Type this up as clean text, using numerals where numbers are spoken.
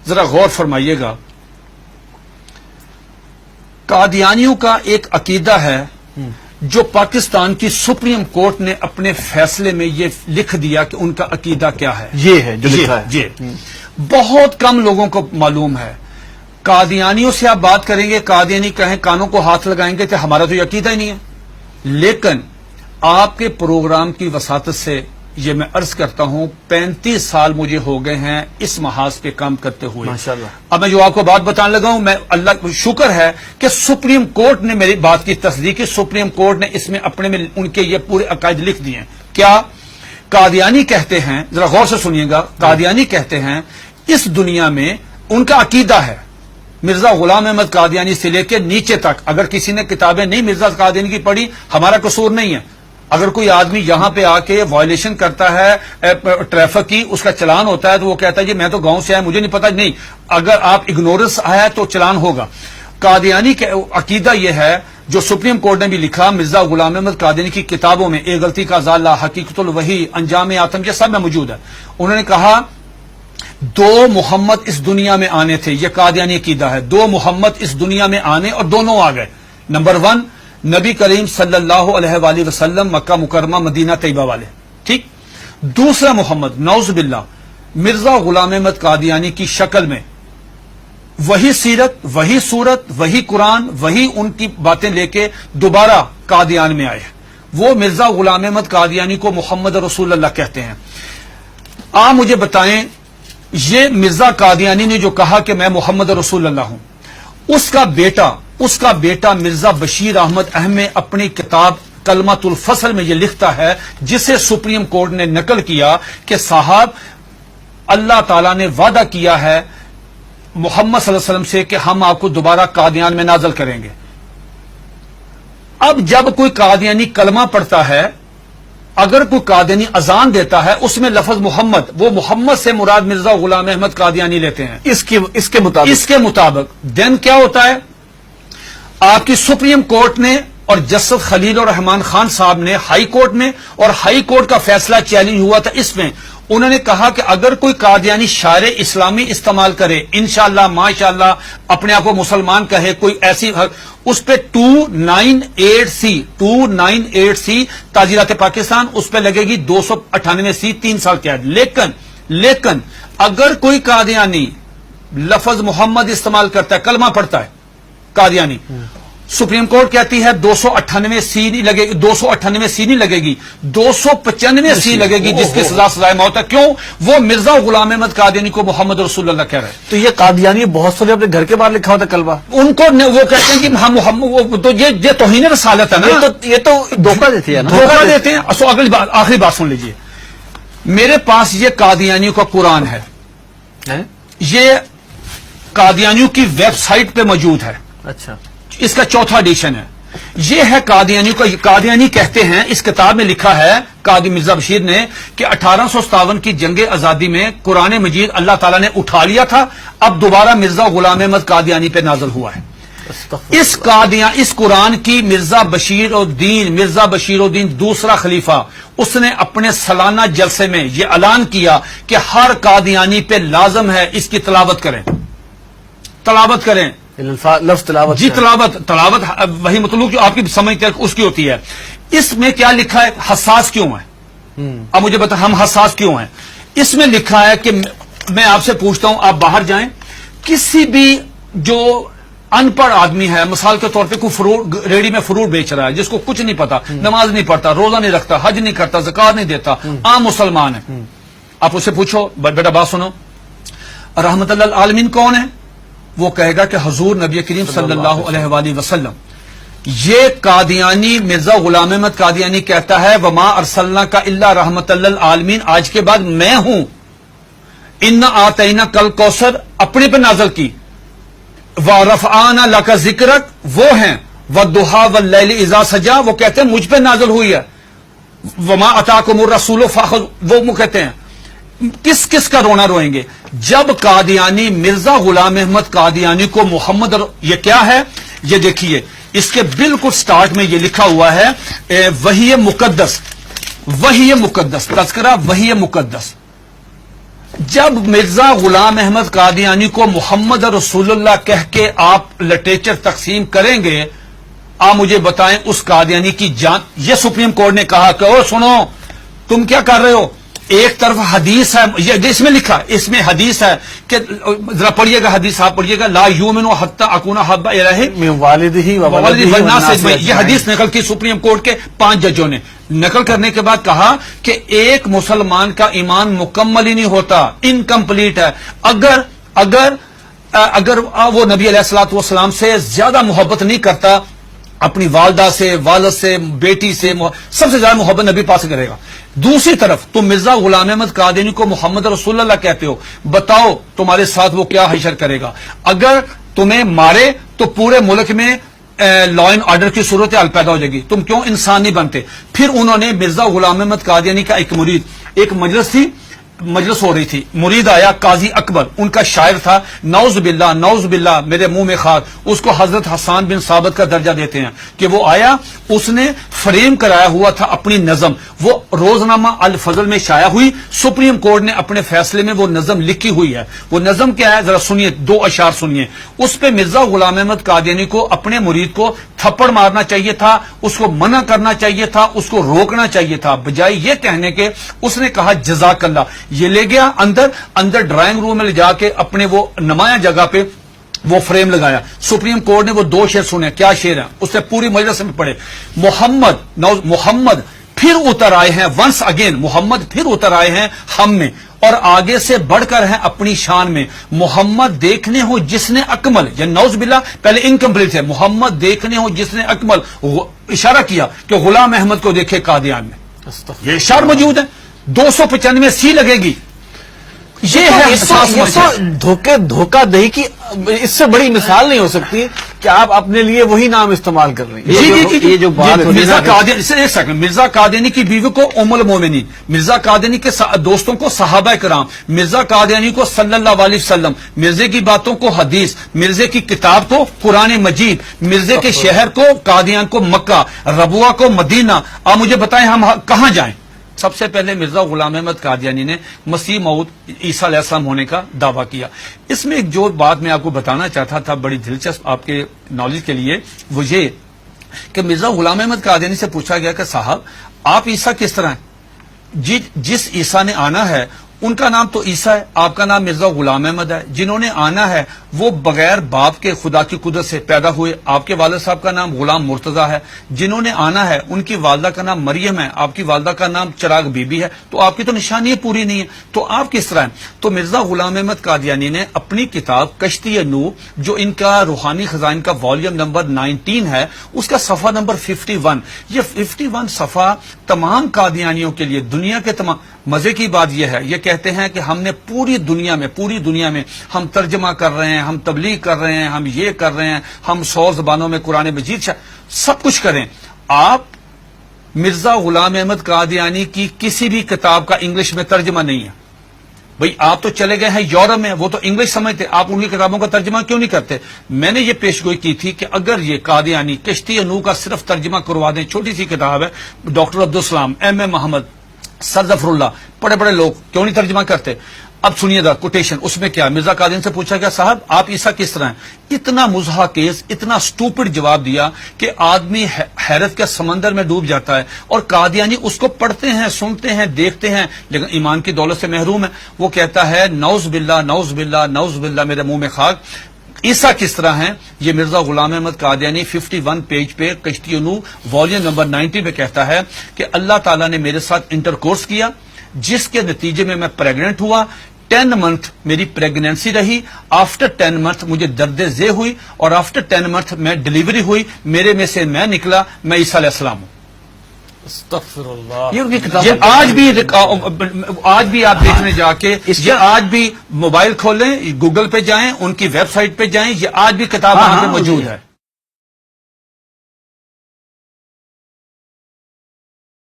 ذرا غور فرمائیے گا. قادیانیوں کا ایک عقیدہ ہے جو پاکستان کی سپریم کورٹ نے اپنے فیصلے میں یہ لکھ دیا کہ ان کا عقیدہ کیا ہے. یہ ہے جو لکھا ہے. یہ بہت کم لوگوں کو معلوم ہے. قادیانیوں سے آپ بات کریں گے، قادیانی کہیں کانوں کو ہاتھ لگائیں گے کہ ہمارا تو یہ عقیدہ ہی نہیں ہے. لیکن آپ کے پروگرام کی وساطت سے یہ میں عرض کرتا ہوں 35 سال مجھے ہو گئے ہیں اس محاذ پہ کام کرتے ہوئے. ماشاءاللہ. اب میں جو آپ کو بات بتانے لگا ہوں، میں اللہ کا شکر ہے کہ سپریم کورٹ نے میری بات کی تصدیق کی. سپریم کورٹ نے اس میں اپنے میں ان کے یہ پورے عقائد لکھ دیے ہیں. کیا قادیانی کہتے ہیں، ذرا غور سے سنیے گا، قادیانی کہتے ہیں اس دنیا میں ان کا عقیدہ ہے مرزا غلام احمد قادیانی سے لے کے نیچے تک. اگر کسی نے کتابیں نہیں مرزا قادیانی کی پڑھی، ہمارا قصور نہیں ہے. اگر کوئی آدمی یہاں پہ آ کے وائلیشن کرتا ہے ٹریفک کی، اس کا چلان ہوتا ہے تو وہ کہتا ہے جی میں تو گاؤں سے آیا مجھے نہیں پتا. نہیں، اگر آپ اگنورنس آیا تو چلان ہوگا. قادیانی کا عقیدہ یہ ہے جو سپریم کورٹ نے بھی لکھا مرزا غلام احمد قادیانی کی کتابوں میں، ایک غلطی کا ازالہ، حقیقت الوحی، انجام آتم، یہ سب میں موجود ہے. انہوں نے کہا 2 محمد اس دنیا میں آنے تھے. یہ قادیانی عقیدہ ہے. 2 محمد اس دنیا میں آنے اور دونوں آ گئے. نمبر 1 نبی کریم صلی اللہ علیہ وآلہ وسلم، مکہ مکرمہ مدینہ طیبہ والے، ٹھیک. دوسرا محمد نعوذ باللہ مرزا غلام احمد قادیانی کی شکل میں وہی سیرت، وہی صورت، وہی قرآن، وہی ان کی باتیں لے کے دوبارہ قادیان میں آئے. وہ مرزا غلام احمد قادیانی کو محمد رسول اللہ کہتے ہیں. آپ مجھے بتائیں یہ مرزا قادیانی نے جو کہا کہ میں محمد رسول اللہ ہوں، اس کا بیٹا مرزا بشیر احمد احمد اپنی کتاب کلمۃ الفصل میں یہ لکھتا ہے، جسے سپریم کورٹ نے نقل کیا کہ صاحب اللہ تعالیٰ نے وعدہ کیا ہے محمد صلی اللہ علیہ وسلم سے کہ ہم آپ کو دوبارہ قادیان میں نازل کریں گے. اب جب کوئی قادیانی کلمہ پڑھتا ہے، اگر کوئی قادیانی اذان دیتا ہے، اس میں لفظ محمد، وہ محمد سے مراد مرزا غلام احمد قادیانی لیتے ہیں اس کے مطابق. دین کیا ہوتا ہے؟ آپ کی سپریم کورٹ نے اور جسٹس خلیل الرحمان خان صاحب نے ہائی کورٹ میں، اور ہائی کورٹ کا فیصلہ چیلنج ہوا تھا اس میں، انہوں نے کہا کہ اگر کوئی قادیانی شعر اسلامی استعمال کرے، انشاءاللہ ماشاءاللہ اپنے آپ کو مسلمان کہے، کوئی ایسی، اس پہ 298C تعزیرات پاکستان، اس پہ لگے گی 298C 3 سال قید. لیکن اگر کوئی قادیانی لفظ محمد استعمال کرتا ہے، کلمہ پڑھتا ہے قادیانی، سپریم کورٹ کہتی ہے 298C نہیں لگے گی، 298C نہیں لگے گی، 295C لگے گی، جس کی سزا سزائے موت ہے. کیوں؟ وہ مرزا غلام احمد قادیانی کو محمد رسول اللہ کہہ رہے ہیں. تو یہ قادیانی بہت سے اپنے گھر کے باہر لکھا ہوتا کلمہ، ان کو وہ کہتے ہیں کہ ہم محمد، تو یہ توہین رسالت ہے نا. یہ تو دھوکہ دیتے ہیں، دھوکہ دیتے ہیں. اگلی بات، آخری بات سن لیجئے. میرے پاس یہ قادیانیوں کا قرآن ہے، یہ قادیانیوں کی ویب سائٹ پہ موجود ہے. اچھا، اس کا 4تھا ایڈیشن ہے. یہ ہے قادیانیوں کا. قادیانی کہتے ہیں، اس کتاب میں لکھا ہے قاضی مرزا بشیر نے کہ 1857 کی جنگ آزادی میں قرآن مجید اللہ تعالیٰ نے اٹھا لیا تھا، اب دوبارہ مرزا غلام احمد قادیانی پہ نازل ہوا ہے. اس قرآن کی مرزا بشیر الدین دوسرا خلیفہ، اس نے اپنے سالانہ جلسے میں یہ اعلان کیا کہ ہر قادیانی پہ لازم ہے اس کی تلاوت کریں. لفظ تلاوت، جی تلاوت وہی مطلوب جو آپ کی سمجھتے ہیں اس کی ہوتی ہے. اس میں کیا لکھا ہے؟ حساس کیوں ہے؟ اب مجھے بتا ہم حساس کیوں ہیں؟ اس میں لکھا ہے کہ میں آپ سے پوچھتا ہوں، آپ باہر جائیں، کسی بھی جو ان پڑھ آدمی ہے، مثال کے طور پہ کوئی ریڑی میں فروٹ بیچ رہا ہے، جس کو کچھ نہیں پتا، نماز نہیں پڑھتا، روزہ نہیں رکھتا، حج نہیں کرتا، زکات نہیں دیتا، عام مسلمان ہے، آپ اسے پوچھو بیٹا بات سنو، رحمت اللہ العالمین کون ہے؟ وہ کہے گا کہ حضور نبی کریم صلی اللہ علیہ وآلہ وسلم. یہ قادیانی مرزا غلام احمد قادیانی کہتا ہے وما ارسلنا کا اللہ رحمت للعالمین، آج کے بعد میں ہوں. انا آتینا کل کوثر اپنے پہ نازل کی، ورفعنا لک ذکرک وہ ہیں، والضحی واللیل اذا سجا وہ کہتے ہیں مجھ پہ نازل ہوئی ہے، وما اتاکم الرسول فخذوہ وہ کہتے ہیں. کس کا رونا روئیں گے جب قادیانی مرزا غلام احمد قادیانی کو محمد یہ کیا ہے؟ یہ دیکھیے اس کے بالکل سٹارٹ میں یہ لکھا ہوا ہے وحی مقدس تذکرہ وحی مقدس. جب مرزا غلام احمد قادیانی کو محمد رسول اللہ کہہ کے آپ لٹریچر تقسیم کریں گے، آپ مجھے بتائیں اس قادیانی کی جان. یہ سپریم کورٹ نے کہا کہ او سنو تم کیا کر رہے ہو، ایک طرف حدیث ہے، یہ اس میں لکھا، اس میں حدیث ہے کہ ذرا پڑھیے گا حدیث، آپ پڑھیے گا، لا یؤمن حتی اکون احب الیہ من والدہ و والدہ ولدہ والناس والناس اجمعین. یہ حدیث نقل کی سپریم کورٹ کے 5 ججوں نے. نقل کرنے کے بعد کہا کہ ایک مسلمان کا ایمان مکمل ہی نہیں ہوتا، انکمپلیٹ ہے اگر وہ نبی علیہ الصلوۃ والسلام سے زیادہ محبت نہیں کرتا، اپنی والدہ سے، والد سے، بیٹی سے، سب سے زیادہ محبت نبی پاک سے کرے گا. دوسری طرف تم مرزا غلام احمد قادیانی کو محمد رسول اللہ کہتے ہو، بتاؤ تمہارے ساتھ وہ کیا حشر کرے گا. اگر تمہیں مارے تو پورے ملک میں لا اینڈ آرڈر کی صورتحال پیدا ہو جائے گی، تم کیوں انسان نہیں بنتے. پھر انہوں نے مرزا غلام احمد قادیانی کا ایک مرید، ایک مجلس ہو رہی تھی، مرید آیا قاضی اکبر، ان کا شاعر تھا، نعوذ باللہ میرے منہ میں خاک، اس کو حضرت حسان بن ثابت کا درجہ دیتے ہیں کہ وہ آیا، اس نے فریم کرایا ہوا تھا اپنی نظم، وہ روزنامہ الفضل میں شائع ہوئی، سپریم کورٹ نے اپنے فیصلے میں وہ نظم لکھی ہوئی ہے. وہ نظم کیا ہے ذرا سنیے، 2 اشعار سنیے. اس پہ مرزا غلام احمد قادیانی کو اپنے مرید کو تھپڑ مارنا چاہیے تھا، اس کو منع کرنا چاہیے تھا، اس کو روکنا چاہیے تھا، بجائے یہ کہنے کے اس نے کہا جزاک اللہ. یہ لے گیا اندر ڈرائنگ روم میں لے جا کے اپنے وہ نمایاں جگہ پہ وہ فریم لگایا. سپریم کورٹ نے وہ 2 شعر سنے. کیا شعر ہیں؟ اس نے پوری مجلس میں پڑھے. محمد پھر اتر آئے ہیں، ونس اگین محمد پھر اتر آئے ہیں ہم میں، اور آگے سے بڑھ کر ہیں اپنی شان میں. محمد دیکھنے ہو جس نے اکمل، یہ نعوذ باللہ پہلے انکمپلیٹ ہے، محمد دیکھنے ہو جس نے اکمل، اشارہ کیا کہ غلام احمد کو دیکھے قادیان میں. یہ اشار موجود ہے، 295 سی لگے گی. یہ ہے دھوکہ دہی کی اس سے بڑی مثال نہیں ہو سکتی کہ آپ اپنے لیے وہی نام استعمال کر رہے ہیں. یہ جو بات مرزا قادیانی کی بیوی کو ام المومنین، مرزا قادیانی کے دوستوں کو صحابہ کرام، مرزا قادیانی کو صلی اللہ علیہ وسلم، مرزے کی باتوں کو حدیث، مرزے کی کتاب کو قرآن مجید، مرزے کے شہر کو قادیان کو مکہ، ربوہ کو مدینہ. آپ مجھے بتائیں ہم کہاں جائیں؟ سب سے پہلے مرزا غلام احمد قادیانی نے مسیح موعود عیسیٰ علیہ السلام ہونے کا دعویٰ کیا. اس میں ایک جو بات میں آپ کو بتانا چاہتا تھا بڑی دلچسپ آپ کے نالج کے لیے، وہ یہ کہ مرزا غلام احمد قادیانی سے پوچھا گیا کہ صاحب آپ عیسیٰ کس طرح ہیں؟ جس عیسیٰ نے آنا ہے ان کا نام تو عیسیٰ ہے، آپ کا نام مرزا غلام احمد ہے. جنہوں نے آنا ہے وہ بغیر باپ کے خدا کی قدرت سے پیدا ہوئے، آپ کے والد صاحب کا نام غلام مرتضیٰ ہے. جنہوں نے آنا ہے ان کی والدہ کا نام مریم ہے، آپ کی والدہ کا نام چراغ بی بی ہے. تو آپ کی تو نشانی پوری نہیں ہے، تو آپ کس طرح ہیں؟ تو مرزا غلام احمد قادیانی نے اپنی کتاب کشتی نوح، جو ان کا روحانی خزائن کا والیوم نمبر 19 ہے، اس کا صفحہ نمبر 51، یہ 51 صفحہ تمام قادیانیوں کے لیے، دنیا کے تمام. مزے کی بات یہ ہے، یہ کہتے ہیں کہ ہم نے پوری دنیا میں ہم ترجمہ کر رہے ہیں، ہم تبلیغ کر رہے ہیں، ہم یہ کر رہے ہیں، ہم 100 زبانوں میں قرآن مجید سب کچھ کریں. آپ مرزا غلام احمد قادیانی کی کسی بھی کتاب کا انگلش میں ترجمہ نہیں ہے. بھئی آپ تو چلے گئے ہیں یورپ میں، وہ تو انگلش سمجھتے، آپ ان کی کتابوں کا ترجمہ کیوں نہیں کرتے؟ میں نے یہ پیشگوئی کی تھی کہ اگر یہ قادیانی کشتی نوح کا صرف ترجمہ کروا دیں، چھوٹی سی کتاب ہے، ڈاکٹر عبدالسلام، ایم اے محمد، سر ظفر اللہ، بڑے لوگ کیوں نہیں ترجمہ کرتے؟ اب سنیے دا کوٹیشن، اس میں کیا مرزا قادیانی سے پوچھا گیا صاحب آپ عیسیٰ کس طرح ہیں؟ اتنا مضحکیز، اتنا سٹوپڈ جواب دیا کہ آدمی حیرت کے سمندر میں ڈوب جاتا ہے. اور قادیانی اس کو پڑھتے ہیں، سنتے ہیں، دیکھتے ہیں، لیکن ایمان کی دولت سے محروم ہے. وہ کہتا ہے نعوذ باللہ میرے منہ میں خاک، عیسیٰ کس طرح ہیں؟ یہ مرزا غلام احمد قادیانی 51 پیج پہ کشتی نوح والیوم نمبر 90 پہ کہتا ہے کہ اللہ تعالیٰ نے میرے ساتھ انٹرکورس کیا، جس کے نتیجے میں پریگننٹ ہوا. 10 منتھ میری پریگنینسی رہی، آفٹر 10 منتھ مجھے درد ذیل ہوئی، اور آفٹر 10 منتھ میں ڈیلیوری ہوئی، میرے میں سے میں نکلا، میں عیسیٰ علیہ السلام ہوں. استغفر اللہ. یہ آج بھی آپ دیکھنے جا کے، یہ آج بھی موبائل کھولیں، گوگل پہ جائیں، ان کی ویب سائٹ پہ جائیں، یہ آج بھی کتاب وہاں پہ موجود ہے.